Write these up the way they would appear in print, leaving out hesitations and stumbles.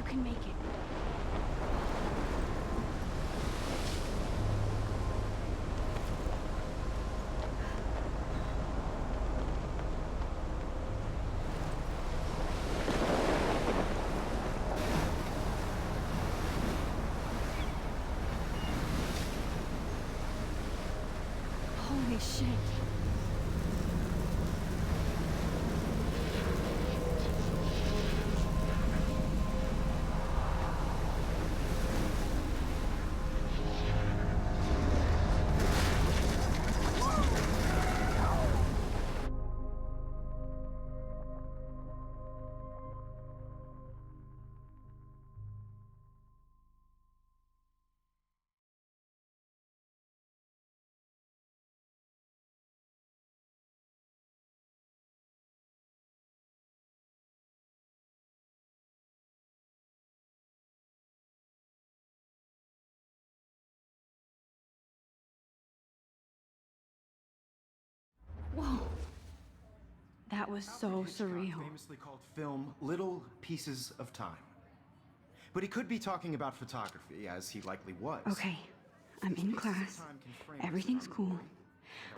can make it. Holy shit. Whoa. That was so surreal. Famously called film Little Pieces of Time. But he could be talking about photography, as he likely was. Okay, I'm in class. Everything's cool.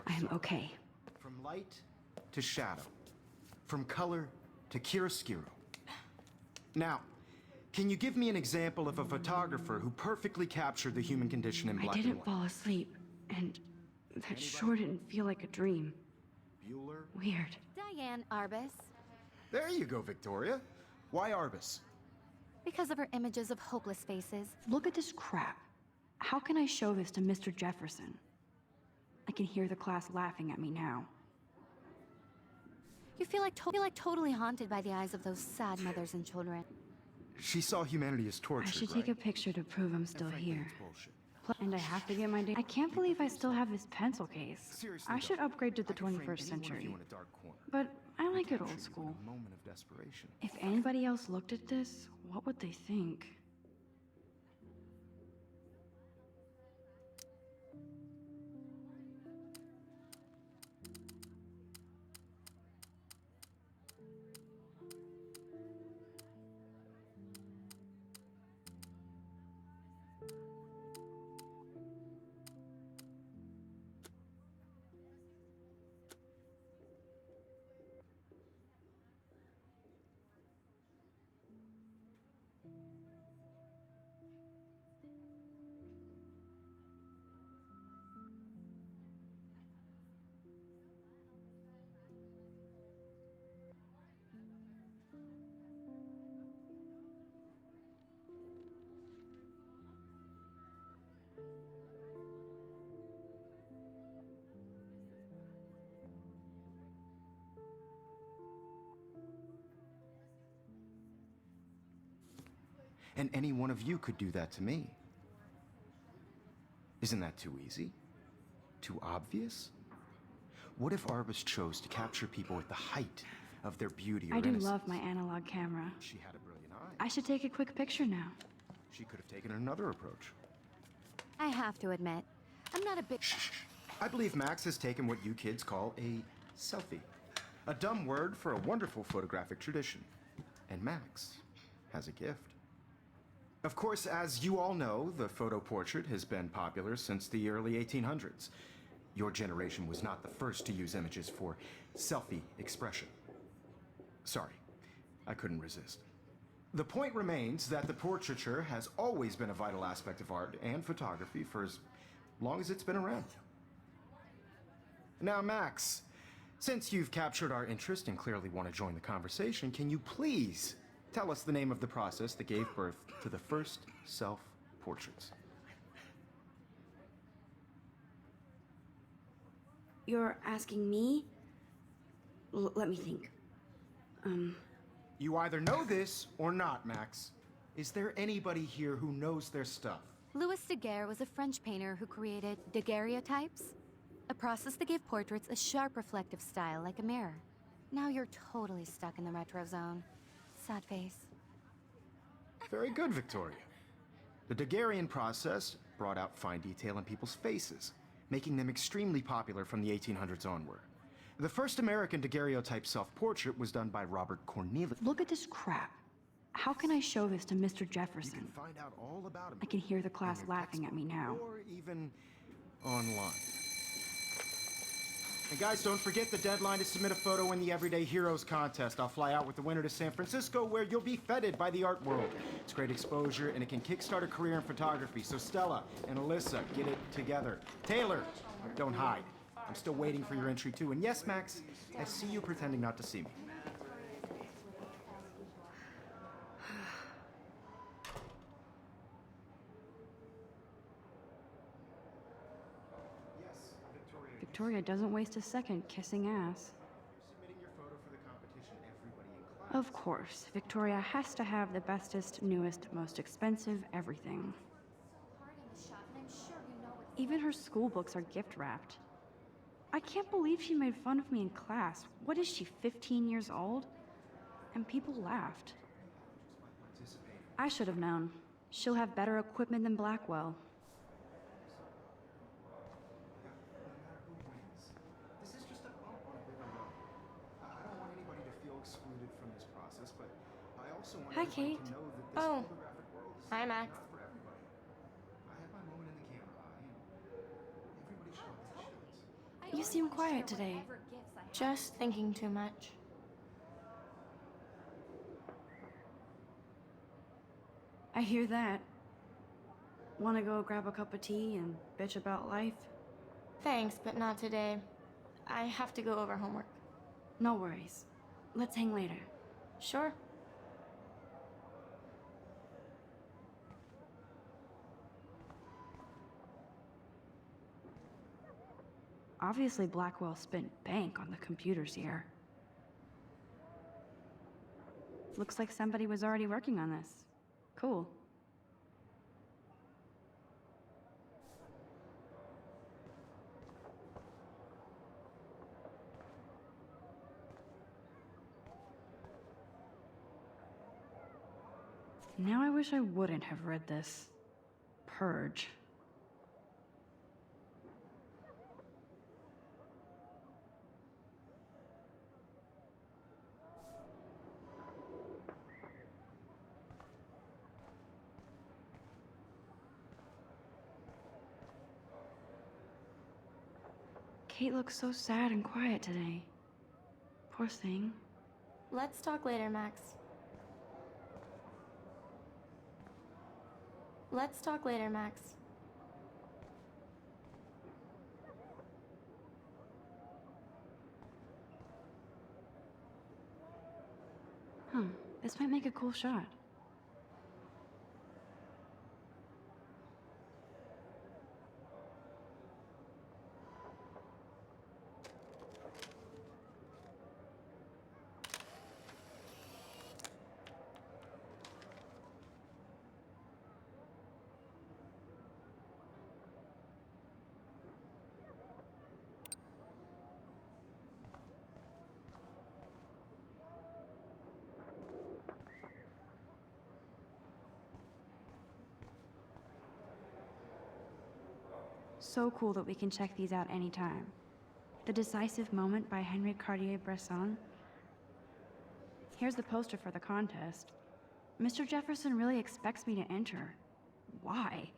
I am okay. From light to shadow. From color to chiaroscuro. Now, can you give me an example of a photographer who perfectly captured the human condition in black and I didn't white? fall asleep, and that sure didn't feel like a dream. Bueller? Weird. Diane Arbus. There you go, Victoria. Why Arbus? Because of her images of hopeless faces. Look at this crap. How can I show this to Mr. Jefferson? I can hear the class laughing at me now. You feel like totally haunted by the eyes of those sad mothers and children. She saw humanity as tortured, I should take a picture to prove I'm still here. And I have to get my data. I can't believe I still have this pencil case. Seriously, I should though, upgrade to the I can frame 21st any one of century. you in a dark corner. But I like it Capture old you in school. a moment of desperation. If anybody else looked at this, what would they think? And any one of you could do that to me. Isn't that too easy? Too obvious? What if Arbus chose to capture people at the height of their beauty or I do innocence? love my analog camera. She had a brilliant eye. I should take a quick picture now. She could have taken another approach. I have to admit, I'm not a big... I believe Max has taken what you kids call a selfie. A dumb word for a wonderful photographic tradition. And Max has a gift. Of course, as you all know, the photo portrait has been popular since the early 1800s. Your generation was not the first to use images for selfie expression. Sorry, I couldn't resist. The point remains that the portraiture has always been a vital aspect of art and photography for as long as it's been around. Now, Max, since you've captured our interest and clearly want to join the conversation, can you please tell us the name of the process that gave birth to the first self-portraits? You're asking me? Let me think. You either know this or not, Max. Is there anybody here who knows their stuff? Louis Daguerre was a French painter who created daguerreotypes, a process that gave portraits a sharp reflective style like a mirror. Now you're totally stuck in the retro zone. Sad face. Very good, Victoria. The Daguerrean process brought out fine detail in people's faces, making them extremely popular from the 1800s onward. The first American daguerreotype self-portrait was done by Robert Cornelius. Look at this crap. How can I show this to Mr. You Jefferson? can find out all about him. I can hear the in class your laughing at me now. textbook, or even online. And guys, don't forget the deadline to submit a photo in the Everyday Heroes contest. I'll fly out with the winner to San Francisco, where you'll be feted by the art world. It's great exposure, and it can kickstart a career in photography. So Stella and Alyssa, get it together. Taylor, don't hide. I'm still waiting for your entry too. And yes, Max, I see you pretending not to see me. Victoria doesn't waste a second kissing ass. Submitting your photo for the competition, everybody in class. Of course, Victoria has to have the bestest, newest, most expensive everything. Even her school books are gift wrapped. I can't believe she made fun of me in class. What is she, 15 years old? And people laughed. I should have known. She'll have better equipment than Blackwell. This is just a bump on a bigger road. I don't want anybody to feel excluded from this process, but I also want Hi, everybody Kate. to know that this Oh. photographic world is Hi, Max. not for everybody. I had my moment in the camera eye, and everybody should have their shots. You seem quiet today. Just thinking too much. I hear that. Want to go grab a cup of tea and bitch about life? Thanks, but not today. I have to go over homework. No worries. Let's hang later. Sure. Obviously, Blackwell spent bank on the computers here. Looks like somebody was already working on this. Cool. Now I wish I wouldn't have read this. Purge. Kate looks so sad and quiet today. Poor thing. Let's talk later, Max. Let's talk later, Max. This might make a cool shot. So cool that we can check these out anytime. The Decisive Moment by Henry Cartier-Bresson. Here's the poster for the contest. Mr. Jefferson really expects me to enter. Why?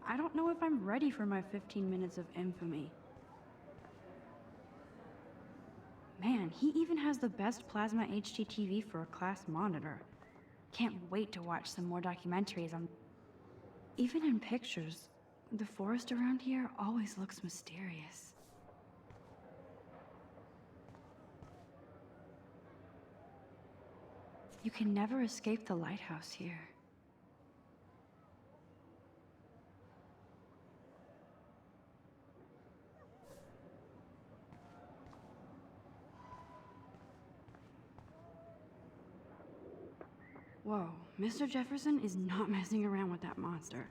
I don't know if I'm ready for my 15 minutes of infamy. Man, he even has the best plasma HDTV for a class monitor. Can't wait to watch some more documentaries on... Even in pictures, the forest around here always looks mysterious. You can never escape the lighthouse here. Whoa, Mr. Jefferson is not messing around with that monster.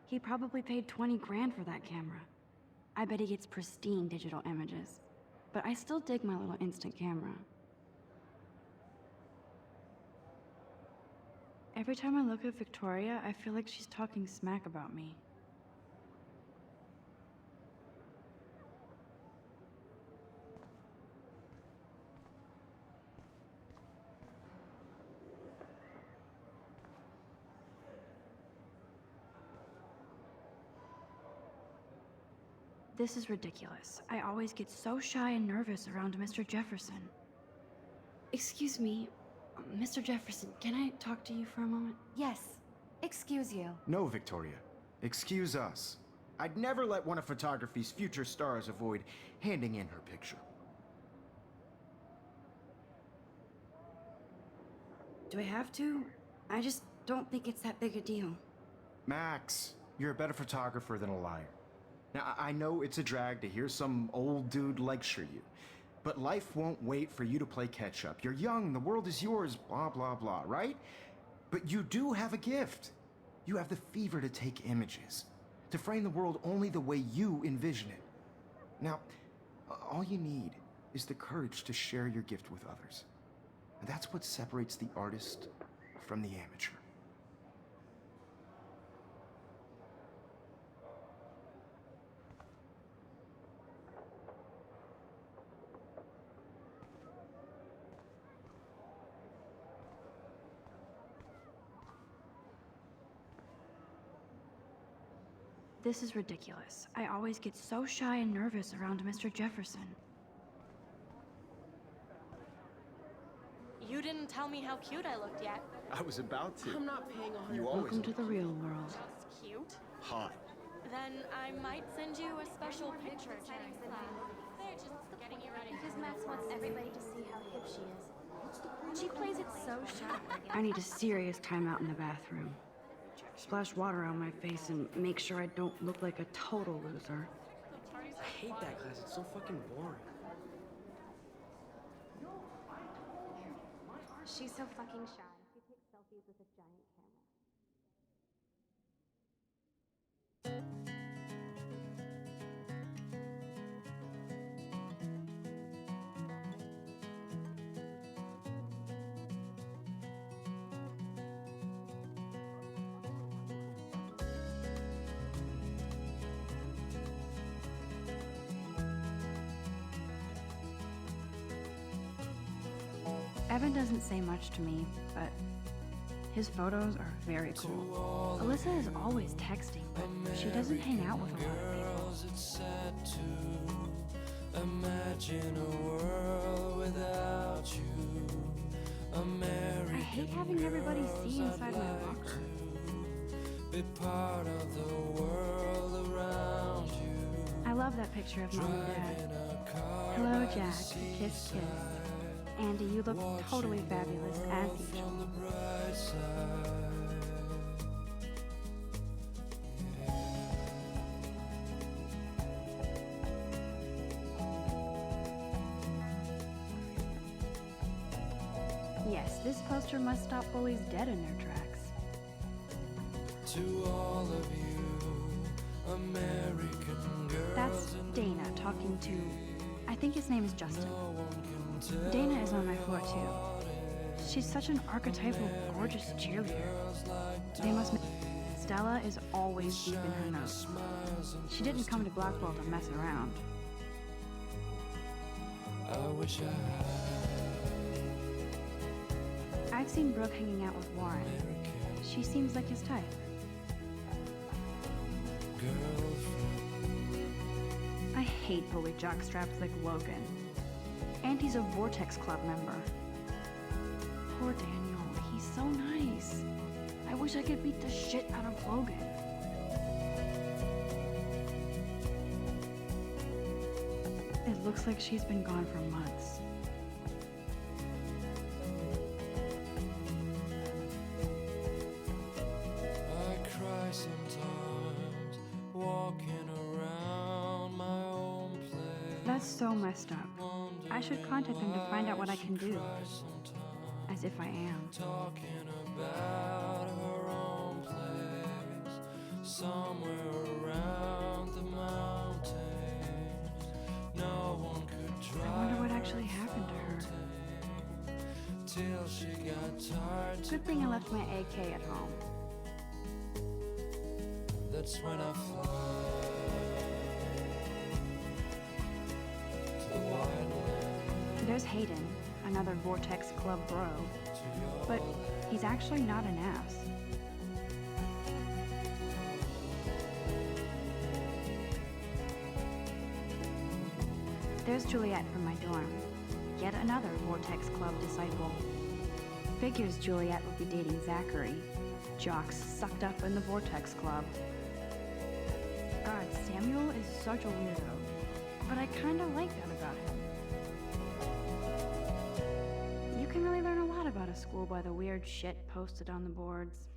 He probably paid 20 grand for that camera. I bet he gets pristine digital images. But I still dig my little instant camera. Every time I look at Victoria, I feel like she's talking smack about me. This is ridiculous. I always get so shy and nervous around Mr. Jefferson. Excuse me, Mr. Jefferson, can I talk to you for a moment? Yes. Excuse you. No, Victoria. Excuse us. I'd never let one of photography's future stars avoid handing in her picture. Do I have to? I just don't think it's that big a deal. Max, you're a better photographer than a liar. Now, I know it's a drag to hear some old dude lecture you, but life won't wait for you to play catch-up. You're young, the world is yours, blah, blah, blah, right? But you do have a gift. You have the fever to take images, to frame the world only the way you envision it. Now, all you need is the courage to share your gift with others. And that's what separates the artist from the amateur. This is ridiculous. I always get so shy and nervous around Mr. Jefferson. You didn't tell me how cute I looked yet. I was about to. I'm not paying 100. You always Welcome to the real world. Just cute? hot. Then I might send you a special picture during class. They're just getting you ready. Because Max wants everybody to see how hip she is. She plays it so sharp. I need a serious timeout in the bathroom. Splash water on my face and make sure I don't look like a total loser. I hate that class. It's so fucking boring. She's so fucking shy. She takes selfies with a giant camera. Evan doesn't say much to me, but his photos are very cool. Alyssa is always texting, but she doesn't hang out with a lot of people. It's sad to imagine a world without you. I hate having everybody see inside my locker. Be part of the world around you. I love that picture of Mom and Dad. Hello, Jack. Kiss, kiss. Andy, you look totally fabulous, as usual. Bright side. Yes, this poster must stop bullies dead in their tracks. To all of you, American girls. That's Dana talking to... I think his name is Justin. Dana is on my floor, too. She's such an archetypal, gorgeous cheerleader. They must... Stella is always deep in her notes. She didn't come to Blackwell to mess around. I wish I had I've seen Brooke hanging out with Warren. She seems like his type. girlfriend. I hate bully jockstraps like Logan. And he's a Vortex Club member. Poor Daniel, he's so nice. I wish I could beat the shit out of Logan. It looks like she's been gone for months. I cry sometimes, walking around my own place. That's so messed up. I should contact them to find out what I can do. As if I am. Talking about her own place, somewhere around the mountains. No one could I wonder what drive actually happened to her. till she got tired. Good thing I left my AK at home. That's when I fly to the wide land. There's Hayden, another Vortex Club bro. But he's actually not an ass. There's Juliet from my dorm. Yet another Vortex Club disciple. Figures Juliet would be dating Zachary. Jocks sucked up in the Vortex Club. God, Samuel is such a weirdo. But I kinda like that about him. You can really learn a lot about a school by the weird shit posted on the boards.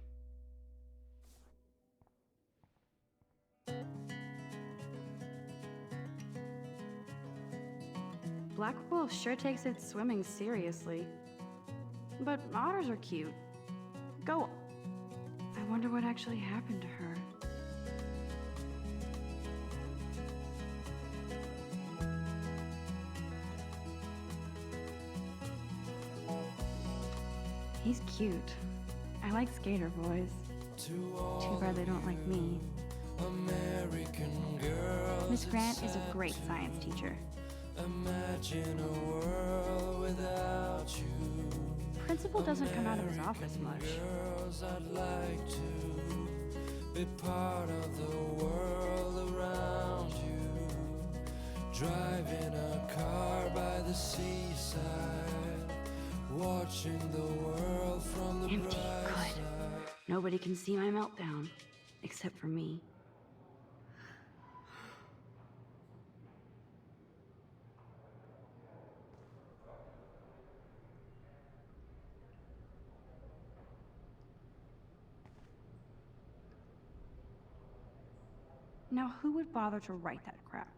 Blackwolf sure takes its swimming seriously. But otters are cute. Go. I wonder what actually happened to her. He's cute. I like skater boys. Too bad they don't like me. American girls. Miss Grant is a great science teacher. Imagine a world without you. Principal doesn't come out of his office much. Girls, I'd like to be part of the world around you. Driving a car by the seaside, watching the world from the Empty. bright Good. side. Nobody can see my meltdown, except for me. Now, who would bother to write that crap?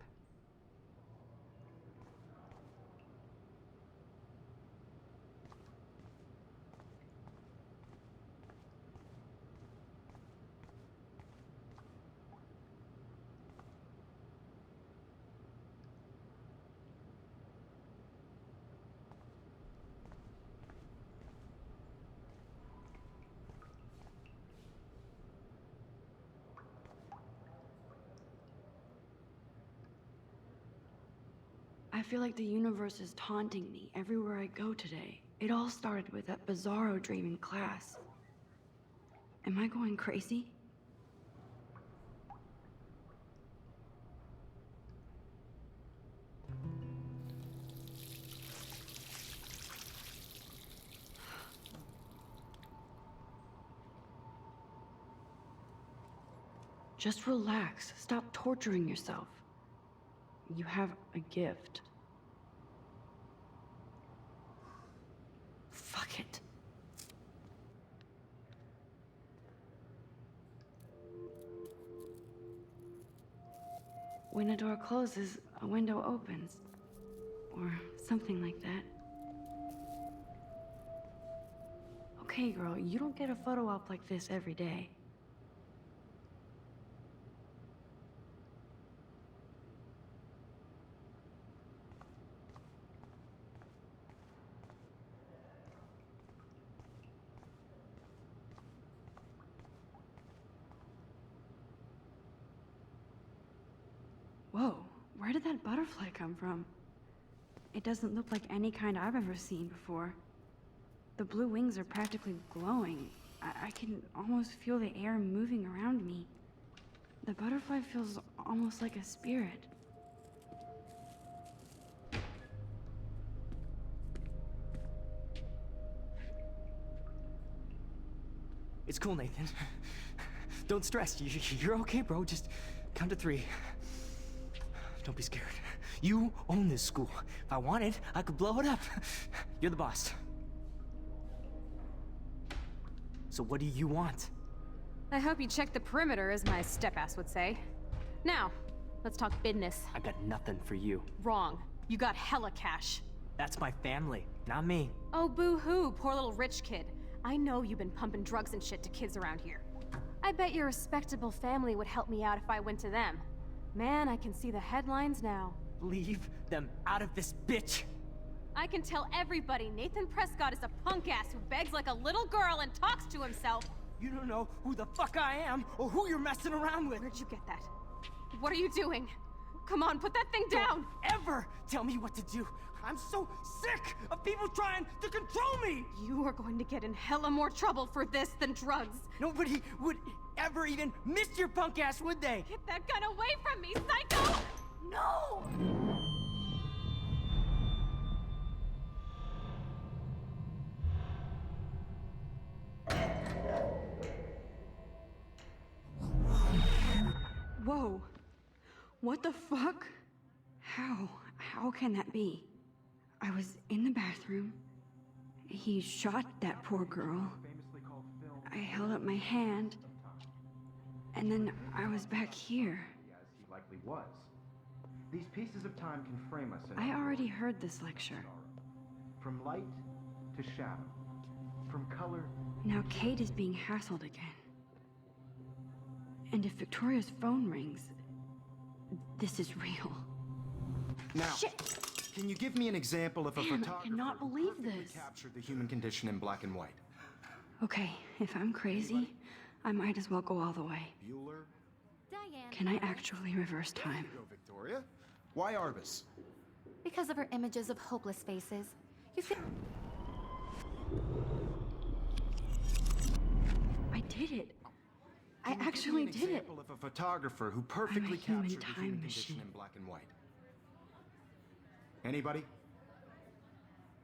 I feel like the universe is taunting me everywhere I go today. It all started with that bizarro dream in class. Am I going crazy? Just relax. Stop torturing yourself. You have a gift. Fuck it. When a door closes, a window opens. Or something like that. Okay, girl, you don't get a photo op like this every day. Whoa, where did that butterfly come from? It doesn't look like any kind I've ever seen before. The blue wings are practically glowing. I can almost feel the air moving around me. The butterfly feels almost like a spirit. It's cool, Nathan. Don't stress. You're okay, bro. Just count to 3. Don't be scared. You own this school. If I wanted, I could blow it up. You're the boss. So what do you want? I hope you checked the perimeter, as my step-ass would say. Now, let's talk business. I got nothing for you. Wrong. You got hella cash. That's my family, not me. Oh, boo-hoo, poor little rich kid. I know you've been pumping drugs and shit to kids around here. I bet your respectable family would help me out if I went to them. Man, I can see the headlines now. Leave them out of this bitch! I can tell everybody Nathan Prescott is a punk-ass who begs like a little girl and talks to himself. You don't know who the fuck I am or who you're messing around with. Where'd you get that? What are you doing? Come on, put that thing down! Don't ever tell me what to do. I'm so sick of people trying to control me! You are going to get in hella more trouble for this than drugs. Nobody would ever even miss your punk ass, would they? Get that gun away from me, psycho! No! Whoa. What the fuck? How can that be? I was in the bathroom. He shot that poor girl. I held up my hand. And then I was back here. As he likely was. These pieces of time can frame us in I already heard this lecture. from light to shadow, from color. Now Kate is being hassled again. And if Victoria's phone rings, this is real. Now, Shit! can you give me an example of a Damn, I photographer cannot who believe perfectly this. captured the human condition in black and white? Okay, if I'm crazy, I might as well go all the way. Bueller? Diane. Can I actually reverse time? Go, Victoria. Why Arbus? Because of her images of hopeless faces. You feel. I did it. I Can you give me actually an did it. example of a photographer who perfectly human captured the time human condition machine. in black and white? Anybody?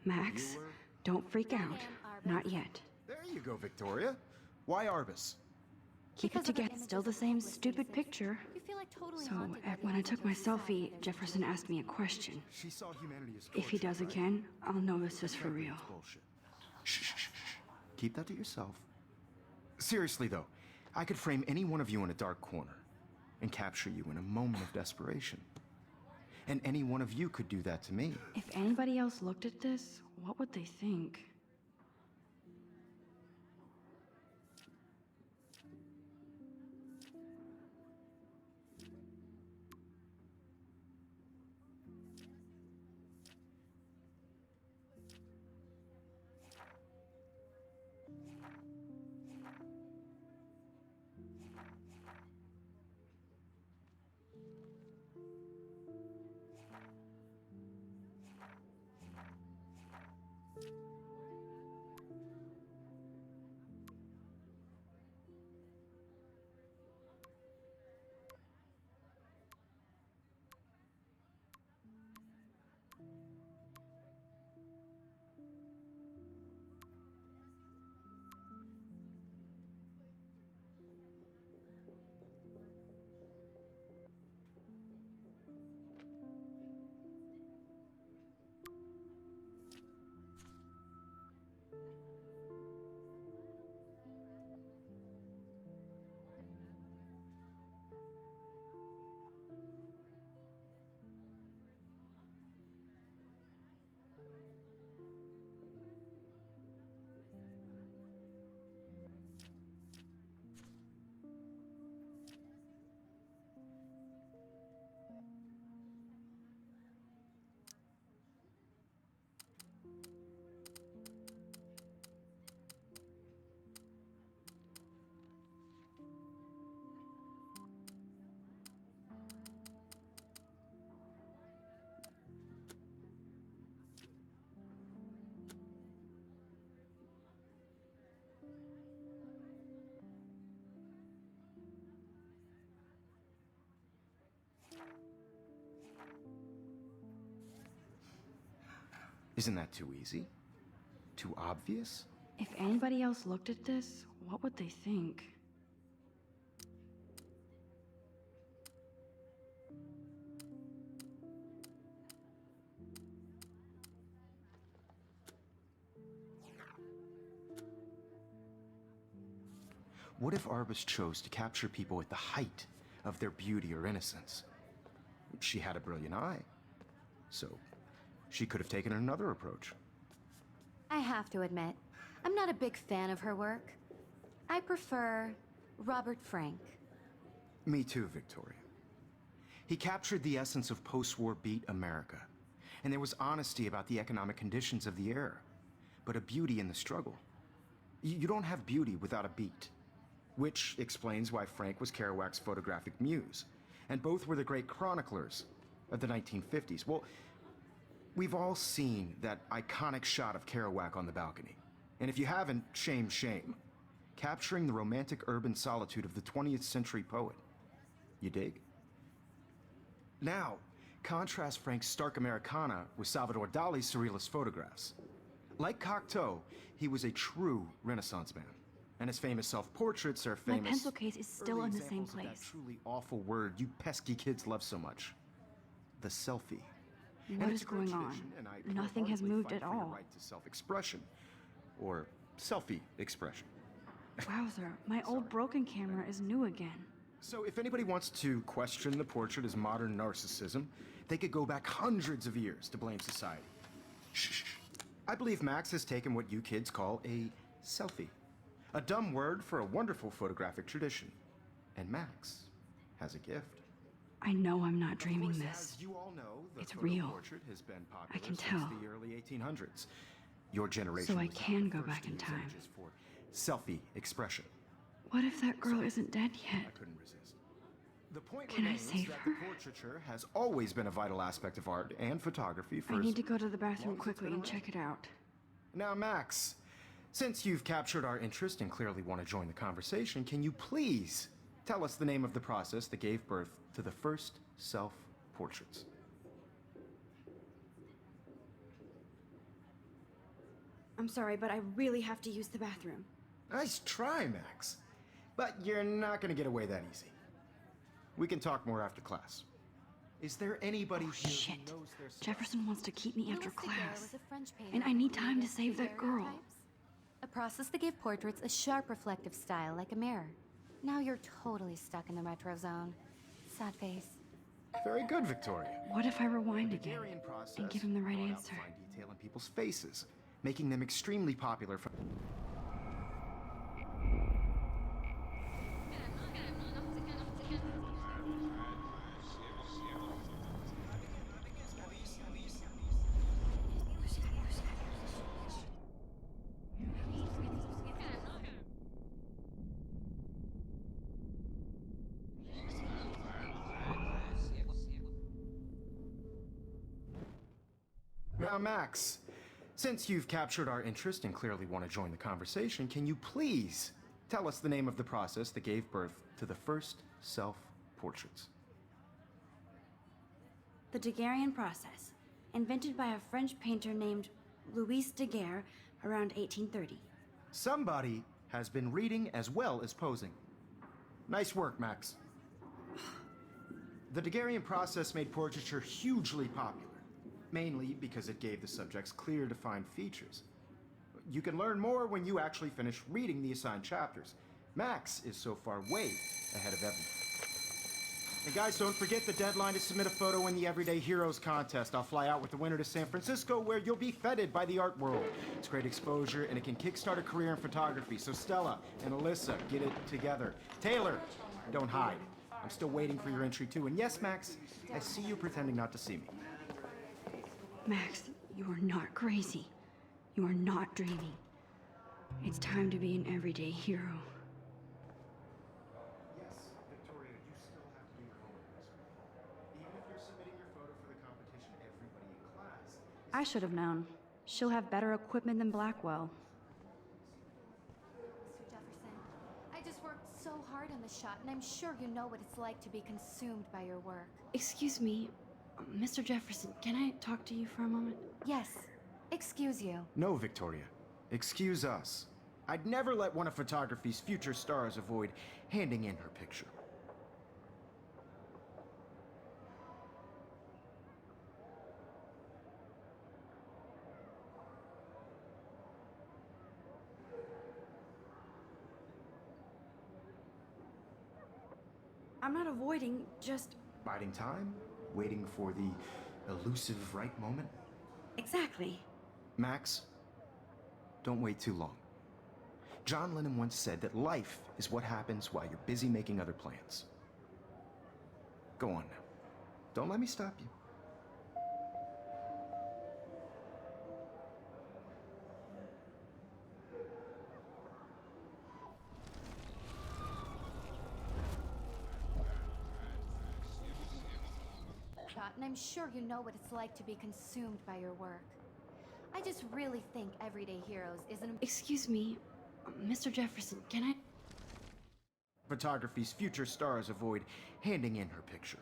Max, Bueller? don't freak out. Diane Arbus. Not yet. There you go, Victoria. Why Arbus? Keep Because it of her together. Still the images of same hopeless stupid faces. picture. You feel like totally So, haunted by the when I images took my of sad selfie, images. Jefferson asked me a question. She saw humanity as If he torture, does right? again, I'll know this is for real. It's bullshit. Shh, shh, shh, shh. Keep that to yourself. Seriously, though, I could frame any one of you in a dark corner and capture you in a moment of desperation. And any one of you could do that to me. If anybody else looked at this, what would they think? Isn't that too easy? Too obvious? If anybody else looked at this, what would they think? What if Arbus chose to capture people at the height of their beauty or innocence? She had a brilliant eye, so she could have taken another approach. I have to admit, I'm not a big fan of her work. I prefer Robert Frank. Me too, Victoria. He captured the essence of post-war beat America, and there was honesty about the economic conditions of the era, but a beauty in the struggle. You don't have beauty without a beat, which explains why Frank was Kerouac's photographic muse, and both were the great chroniclers of the 1950s. Well, we've all seen that iconic shot of Kerouac on the balcony, and if you haven't, shame, shame. Capturing the romantic urban solitude of the 20th century poet. You dig? Now, contrast Frank's stark Americana with Salvador Dali's surrealist photographs. Like Cocteau, he was a true Renaissance man. And his famous self-portraits are My famous. pencil case is still early in the same examples of that place. truly awful word you pesky kids love so much. The selfie. What And is it's a great going on? tradition, and I Nothing has wholeheartedly moved fight at for your all. right to self-expression. Or selfie expression. Wowzer, my old broken camera is new again. So if anybody wants to question the portrait as modern narcissism, they could go back hundreds of years to blame society. Shh. I believe Max has taken what you kids call a selfie. A dumb word for a wonderful photographic tradition. And Max has a gift. I know I'm not dreaming Of course, this. as you all know, the It's photo real. portrait has been popular I can since tell. the early 1800s. Your generation So I was not can the go first back to in use time. images for selfie expression. What if that girl isn't dead yet? I couldn't resist. The point Can I remains save that her? the portraiture has always been a vital aspect of art and photography for I as need to go to the bathroom long as it's quickly been and around. check it out. Now, Max, since you've captured our interest and clearly want to join the conversation, can you please tell us the name of the process that gave birth to the first self-portraits? I'm sorry, but I really have to use the bathroom. Nice try, Max. But you're not going to get away that easy. We can talk more after class. Is there anybody Oh, here shit. who knows their stuff? Jefferson wants to keep me after Louis Daguerre class. was a French painter And I who need time to created save that girl. daguerreotypes, a process that gave portraits a sharp reflective style like a mirror. Now you're totally stuck in the retro zone. Sad face. Very good, Victoria. What if I rewind again Daguerrean process and give him the right brought out answer? fine detail in people's faces, making them extremely popular for. Now, Max, since you've captured our interest and clearly want to join the conversation, can you please tell us the name of the process that gave birth to the first self-portraits? The Daguerrean process, invented by a French painter named Louis Daguerre around 1830. Somebody has been reading as well as posing. Nice work, Max. The Daguerrean process made portraiture hugely popular, mainly because it gave the subjects clear, defined features. You can learn more when you actually finish reading the assigned chapters. Max is so far way ahead of everyone. And guys, don't forget the deadline to submit a photo in the Everyday Heroes contest. I'll fly out with the winner to San Francisco, where you'll be feted by the art world. It's great exposure, and it can kickstart a career in photography. So Stella and Alyssa, get it together. Taylor, don't hide. I'm still waiting for your entry too. And yes, Max, I see you pretending not to see me. Max, you are not crazy. You are not dreaming. It's time to be an everyday hero. Yes, Victoria, you still have to do your homework this week. Even if you're submitting your photo for the competition, everybody in class. I should have known. She'll have better equipment than Blackwell. Mr. Jefferson, I just worked so hard on the shot, and I'm sure you know what it's like to be consumed by your work. Excuse me, Mr. Jefferson, can I talk to you for a moment? Yes. Excuse you. No, Victoria. Excuse us. I'd never let one of photography's future stars avoid handing in her picture. I'm not avoiding, just... Biding time, waiting for the elusive right moment. Exactly. Max, don't wait too long. John Lennon once said that life is what happens while you're busy making other plans. Go on now. Don't let me stop you. Shot, and I'm sure you know what it's like to be consumed by your work. I just really think Everyday Heroes is an... Excuse me, Mr. Jefferson, can I... Photography's future stars avoid handing in her picture.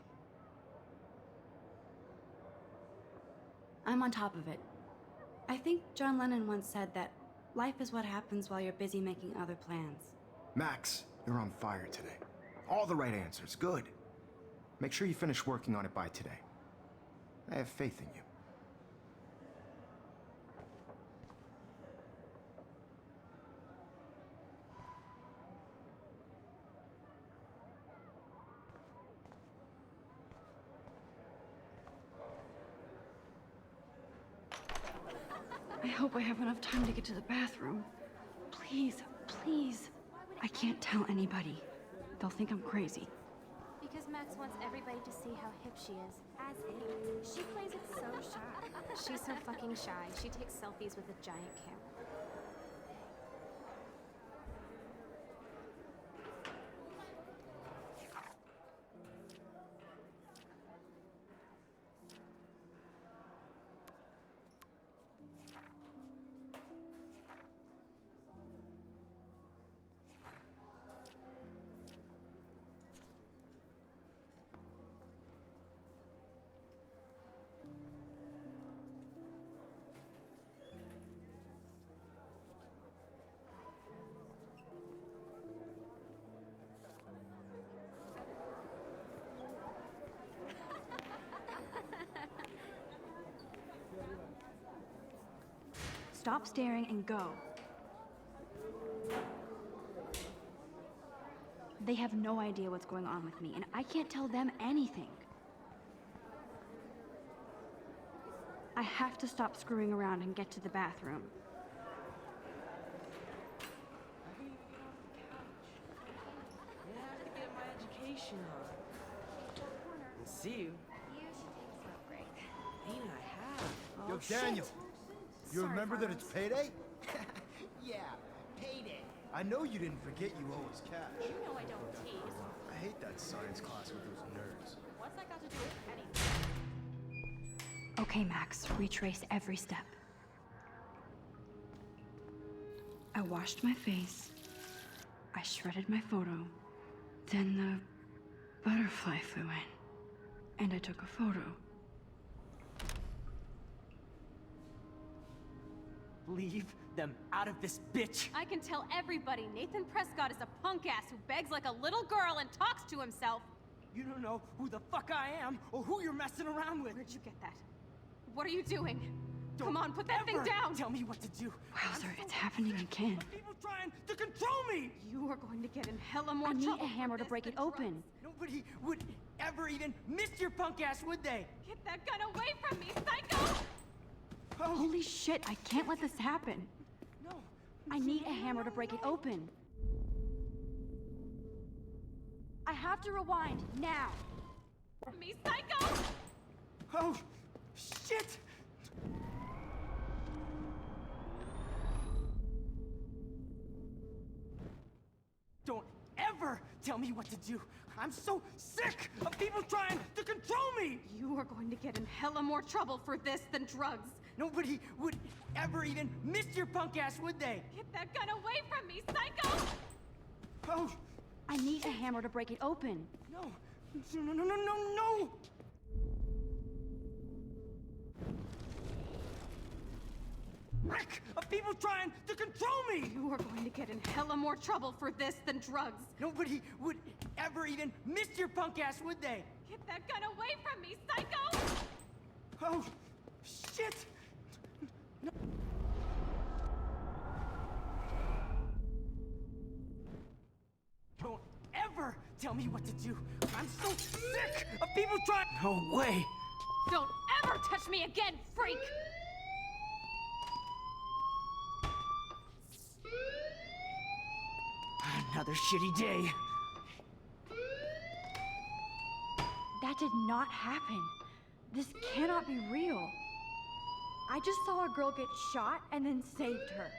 I'm on top of it. I think John Lennon once said that Life is what happens while you're busy making other plans. Max, you're on fire today. All the right answers. Good. Make sure you finish working on it by today. I have faith in you. I hope I have enough time to get to the bathroom. Please, please. I can't tell anybody. They'll think I'm crazy. Because Max wants everybody to see how hip she is. As if. She plays it so shy. She's so fucking shy. She takes selfies with a giant camera. Stop staring and go. They have no idea what's going on with me, and I can't tell them anything. I have to stop screwing around and get to the bathroom. I have to get my education on. We'll see you. You should take a smoke break. Ain't I have? Yo, Daniel, you remember that it's payday? Yeah, payday. I know you didn't forget you owe us cash. You know I don't tease. I hate that science class with those nerds. What's that got to do with anything? Okay, Max, retrace every step. I washed my face. I shredded my photo. Then the butterfly flew in. And I took a photo. Leave them out of this bitch. I can tell everybody Nathan Prescott is a punk ass who begs like a little girl and talks to himself. You don't know who the fuck I am or who you're messing around with. Where'd you get that? What are you doing? Come on, put that thing Ever down! Tell me what to do. Wowzer, it's happening again. People trying to control me. You are going to get in hella more I need trouble a hammer for to this break it than open. drugs. Nobody would ever even miss your punk ass, would they? Get that gun away from me, psycho! Oh, Holy shit, I can't let this happen. no. I need a hammer to break it open. I have to rewind, now. From me, psycho! Oh, shit. Don't ever tell me what to do. I'm so sick of people trying to control me. You are going to get in hella more trouble for this than drugs. Nobody would ever even miss your punk ass, would they? Get that gun away from me, psycho! Oh, I need a hammer to break it open. no. No, no, no, no, no! Wreck of people trying to control me! You are going to get in hella more trouble for this than drugs. Nobody would ever even miss your punk ass, would they? Get that gun away from me, psycho! Oh, shit! No. Don't ever tell me what to do. I'm so sick of people trying. No way. Don't ever touch me again, freak! Another shitty day. That did not happen. This cannot be real. I just saw a girl get shot and then saved her.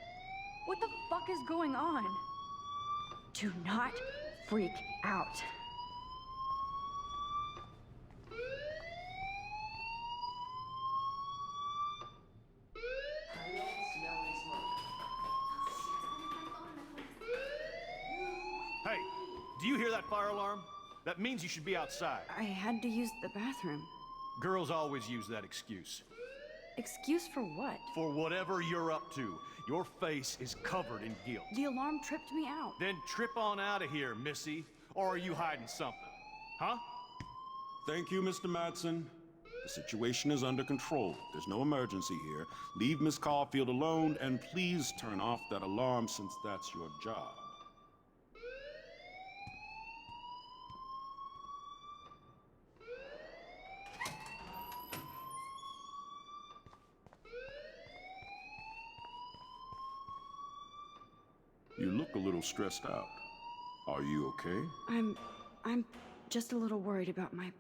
What the fuck is going on? Do not freak out. Hey, do you hear that fire alarm? That means you should be outside. I had to use the bathroom. Girls always use that excuse. Excuse for what? For whatever you're up to. Your face is covered in guilt. The alarm tripped me out. Then trip on out of here, Missy. Or are you hiding something? Huh? Thank you, Mr. Madsen. The situation is under control. There's no emergency here. Leave Miss Caulfield alone, and please turn off that alarm since that's your job. You look a little stressed out. Are you okay? I'm just a little worried about my